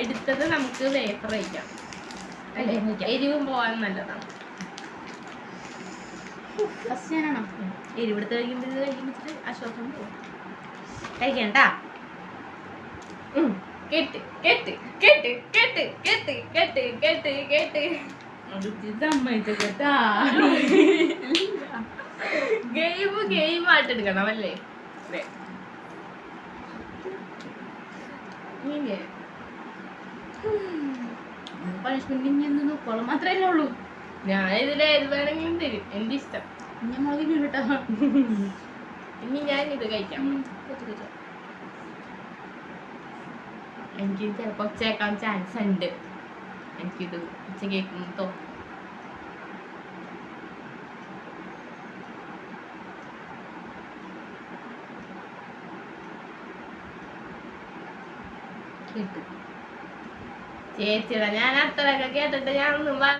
എടുത്തത് നമുക്ക് വേപ്പർ കഴിക്കാം. എരിവും പോകാൻ നല്ലതാണ്. എരിവെടുത്ത് കഴിക്കുമ്പോൾ ഇത് കഴിക്കുമ്പോൾ അശ്വാസം പോകും. കഴിക്കണ്ട. കേട്ട് കേട്ട് കേട്ട് കേട്ട് കേട്ട് കേട്ട് കേട്ട് കേട്ട് സമ്മതിച്ചേട്ടാ. ഗെയിം ആയിട്ടെടുക്കണം അല്ലേ? പണിഷ്മെന്റ് ഇനി എന്ത് നോക്കോളം മാത്രമേ ഉള്ളൂ. ഞാൻ ഇതിൽ ഏത് വേണമെങ്കിലും തരും. എന്റെ ഇഷ്ടം. ഞാൻ മുളകിന് കേട്ടോ. ഇനി ഞാൻ ഇത് കഴിക്കാം. എനിക്ക് ചിലപ്പോ ചേക്കാൻ ചാൻസ് ഉണ്ട്. എനിക്കിത് ഉച്ച കേൾക്കുന്നു തോന്നും. ചേച്ചിയുടെ ഞാൻ അത്രയൊക്കെ കേട്ടിട്ട് ഞാൻ ഒന്നും